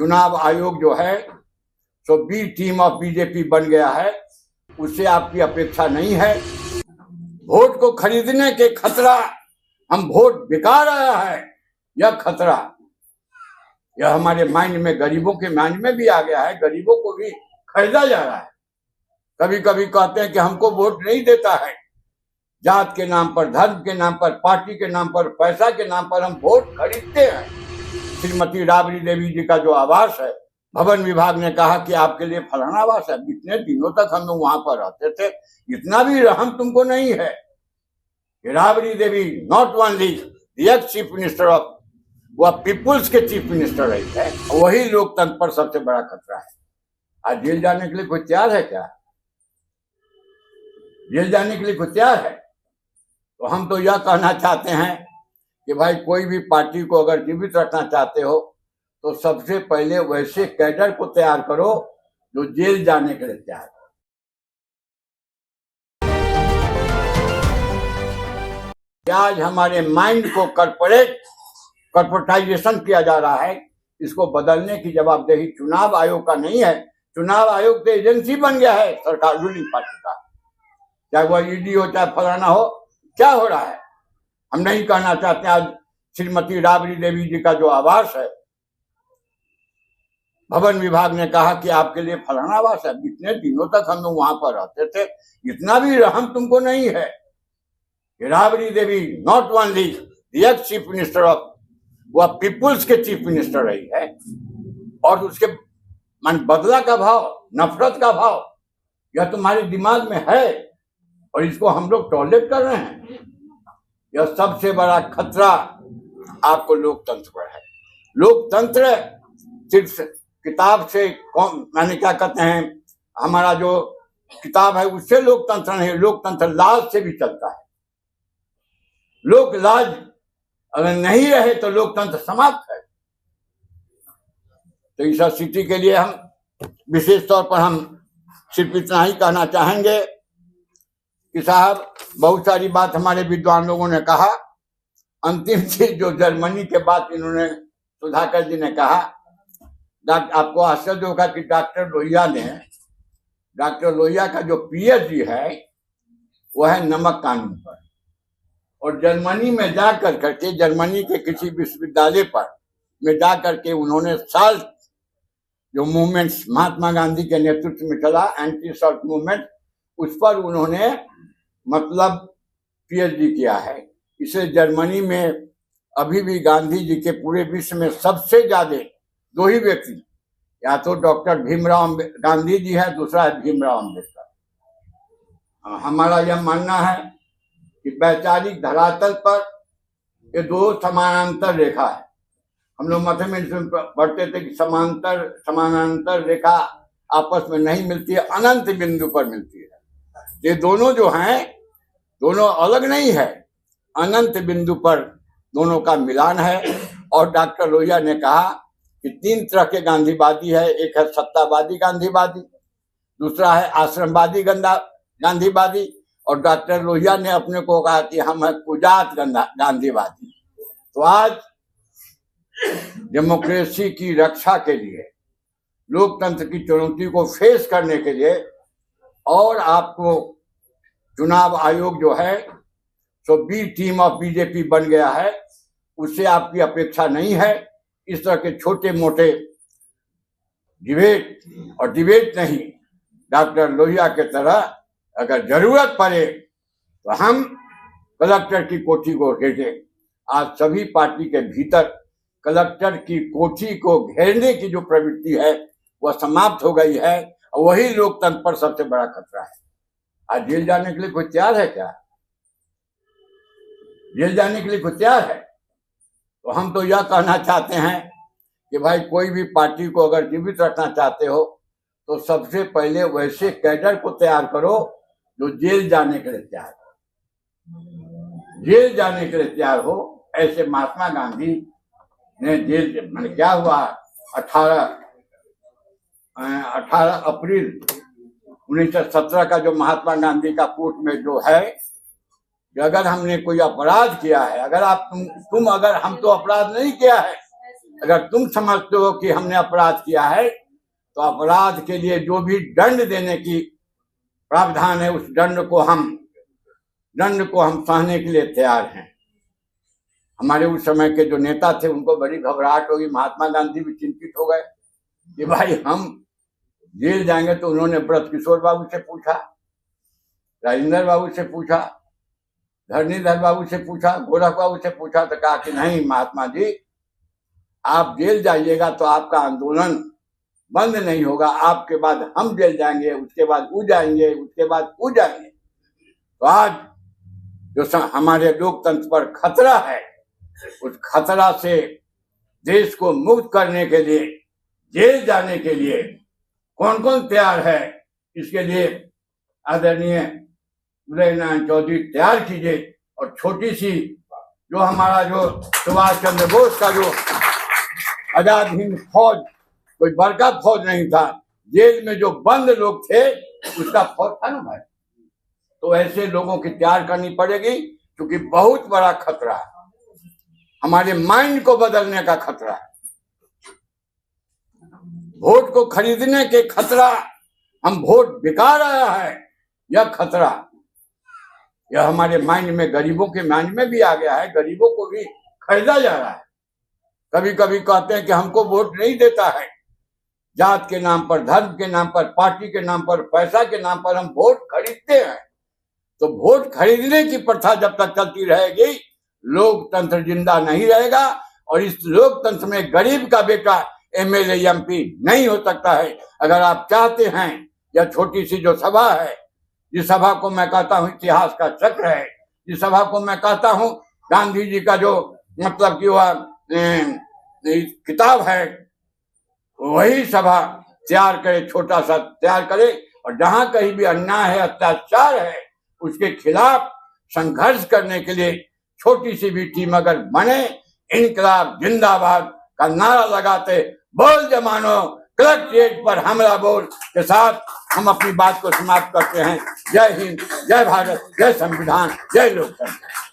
चुनाव आयोग जो है सो बी टीम ऑफ बीजेपी बन गया है, उससे आपकी अपेक्षा नहीं है। वोट को खरीदने के खतरा, हम वोट बेकार आया है, यह खतरा यह हमारे माइंड में, गरीबों के माइंड में भी आ गया है। गरीबों को भी खरीदा जा रहा है। कभी कभी कहते हैं कि हमको वोट नहीं देता है। जात के नाम पर, धर्म के नाम पर, पार्टी के नाम पर, पैसा के नाम पर हम वोट खरीदते हैं। श्रीमती राबड़ी देवी जी का जो आवास है, भवन विभाग ने कहा कि आपके लिए फलाना आवास है। इतने दिनों तक हम लोग वहां पर रहते थे, इतना भी रहम तुमको नहीं है। Rabri Devi not only the ex chief minister of, वह पीपुल्स के चीफ मिनिस्टर रही है। वही लोकतंत्र पर सबसे बड़ा खतरा है। आज जेल जाने के लिए कोई तैयार है क्या? जेल जाने के लिए कोई तैयार है? तो हम तो यह कहना चाहते हैं कि भाई, कोई भी पार्टी को अगर जीवित रखना चाहते हो तो सबसे पहले वैसे कैडर को तैयार करो जो जेल जाने के लिए तैयार हो। आज हमारे माइंड को कॉर्पोरेटाइजेशन किया जा रहा है, इसको बदलने की जवाबदेही चुनाव आयोग का नहीं है। चुनाव आयोग तो एजेंसी बन गया है सरकार, रूलिंग पार्टी का, चाहे वह ईडी हो चाहे फलाना हो। क्या हो रहा है हम नहीं कहना चाहते। आज श्रीमती राबड़ी देवी जी का जो आवास है, भवन विभाग ने कहा कि आपके लिए फलाना आवास है। इतने दिनों तक हम लोग वहां पर रहते थे, इतना भी रहम तुमको नहीं है। Rabri Devi not only the ex chief minister of, वह पीपुल्स के चीफ मिनिस्टर रही है। और उसके मान बदला का भाव, नफरत का भाव, यह तुम्हारे दिमाग में है और इसको हम लोग टॉलरेट कर रहे हैं। यह सबसे बड़ा खतरा आपको लोकतंत्र पर है। लोकतंत्र सिर्फ किताब से, मैंने क्या कहते हैं, हमारा जो किताब है उससे लोकतंत्र नहीं, लोकतंत्र लाज से भी चलता है। लोक लाज अगर नहीं रहे तो लोकतंत्र समाप्त है। तो इस स्थिति के लिए हम विशेष तौर पर हम सिर्फ इतना ही कहना चाहेंगे कि साहब, बहुत सारी बात हमारे विद्वान लोगों ने कहा। अंतिम चीज जो जर्मनी के बाद इन्होंने, सुधाकर जी ने कहा, आपको आश्चर्य होगा कि डॉक्टर लोहिया का जो पीएचडी है वो है नमक कानून पर। और जर्मनी में जा करके, जर्मनी के किसी विश्वविद्यालय पर में जा करके उन्होंने साल्ट जो मूवमेंट्स महात्मा गांधी के नेतृत्व में चला, एंटी साल्ट मूवमेंट, उस पर उन्होंने मतलब पीएचडी किया है। इसे जर्मनी में अभी भी गांधी जी के पूरे विश्व में सबसे ज्यादा दो ही व्यक्ति, या तो डॉक्टर भीमराव गांधी जी है, दूसरा है भीमराव अम्बेडकर। हमारा यह मानना है कि वैचारिक धरातल पर ये दो समानांतर रेखा है। हम लोग मैथमेटिक्स में पढ़ते थे कि समानांतर रेखा आपस में नहीं मिलती है, अनंत बिंदु पर मिलती है। ये दोनों जो हैं, दोनों अलग नहीं है, अनंत बिंदु पर दोनों का मिलान है। और डॉक्टर लोहिया ने कहा कि 3 तरह के गांधीवादी है। एक है सत्तावादी गांधीवादी, दूसरा है आश्रमवादी गांधीवादी, और डॉक्टर लोहिया ने अपने को कहा कि हम है कुजात गांधीवादी। तो आज डेमोक्रेसी की रक्षा के लिए, लोकतंत्र की चुनौती को फेस करने के लिए, और आपको चुनाव आयोग जो है सो बी टीम ऑफ बीजेपी बन गया है, उससे आपकी अपेक्षा नहीं है। इस तरह के छोटे मोटे डिबेट नहीं, डॉक्टर लोहिया के तरह अगर जरूरत पड़े तो हम कलेक्टर की कोठी को घेरें। आज सभी पार्टी के भीतर कलेक्टर की कोठी को घेरने की जो प्रवृत्ति है वह समाप्त हो गई है, और वही लोकतंत्र पर सबसे बड़ा खतरा है। आज जेल जाने के लिए कोई तैयार है क्या? जेल जाने के लिए कोई तैयार है? तो हम तो यह कहना चाहते हैं कि भाई, कोई भी पार्टी को अगर जीवित रखना चाहते हो तो सबसे पहले वैसे कैडर को तैयार करो जो जेल जाने के लिए तैयार हो। जेल जाने के लिए तैयार हो। ऐसे महात्मा गांधी ने जेल, मैंने क्या हुआ, 18 अप्रैल 1917 का जो महात्मा गांधी का कोर्ट में जो है कि अगर हमने कोई अपराध किया है, अगर आप तुम अगर हम तो अपराध नहीं किया है, अगर तुम समझते हो कि हमने अपराध किया है तो अपराध के लिए जो भी दंड देने की प्रावधान है उस दंड को हम सहने के लिए तैयार हैं। हमारे उस समय के जो नेता थे उनको बड़ी घबराहट होगी, महात्मा गांधी भी चिंतित हो गए कि भाई हम जेल जाएंगे। तो उन्होंने ब्रत किशोर बाबू से पूछा, राजेंद्र बाबू से पूछा, धरणीधर बाबू से पूछा, गोरख बाबू से पूछा, तो कहा कि नहीं महात्मा जी, आप जेल जाइएगा तो आपका आंदोलन बंद नहीं होगा, आपके बाद हम जेल जाएंगे, उसके बाद वो जाएंगे, उसके बाद वो जाएंगे। तो आज जो हमारे लोकतंत्र पर खतरा है, उस खतरा से देश को मुक्त करने के लिए, जेल जाने के लिए कौन कौन तैयार है, इसके लिए आदरणीय उदय नारायण चौधरी तैयार कीजिए। और छोटी सी जो हमारा जो सुभाष चंद्र बोस का जो आजाद हिंद फौज, कोई बड़का फौज नहीं था, जेल में जो बंद लोग थे उसका फौज था ना भाई। तो ऐसे लोगों की तैयार करनी पड़ेगी, क्योंकि बहुत बड़ा खतरा है, हमारे माइंड को बदलने का खतरा है, वोट को खरीदने के खतरा, हम वोट बेकार आया है यह खतरा, यह हमारे माइंड में, गरीबों के माइंड में भी आ गया है, गरीबों को भी खरीदा जा रहा है। कभी कभी कहते हैं कि हमको वोट नहीं देता है, जात के नाम पर, धर्म के नाम पर, पार्टी के नाम पर, पैसा के नाम पर हम वोट खरीदते हैं। तो वोट खरीदने की प्रथा जब तक चलती रहेगी, लोकतंत्र जिंदा नहीं रहेगा। और इस लोकतंत्र में गरीब का बेटा एमएलए एमपी नहीं हो सकता है। अगर आप चाहते हैं, यह छोटी सी जो सभा है, जिस सभा को मैं कहता हूं इतिहास का चक्र है, जिस सभा को मैं कहता हूं गांधी जी का जो मतलब कि वह किताब है, वही सभा तैयार करे, छोटा सा तैयार करे, और जहां कहीं भी अन्याय है, अत्याचार है, उसके खिलाफ संघर्ष करने के लिए छोटी सी भी टीम अगर बने, इनकलाब जिंदाबाद का नारा लगाते, बोल जमानो कलेक्ट्रेट पर हमला बोल के साथ हम अपनी बात को समाप्त करते हैं। जय हिंद, जय भारत, जय संविधान, जय लोकतंत्र।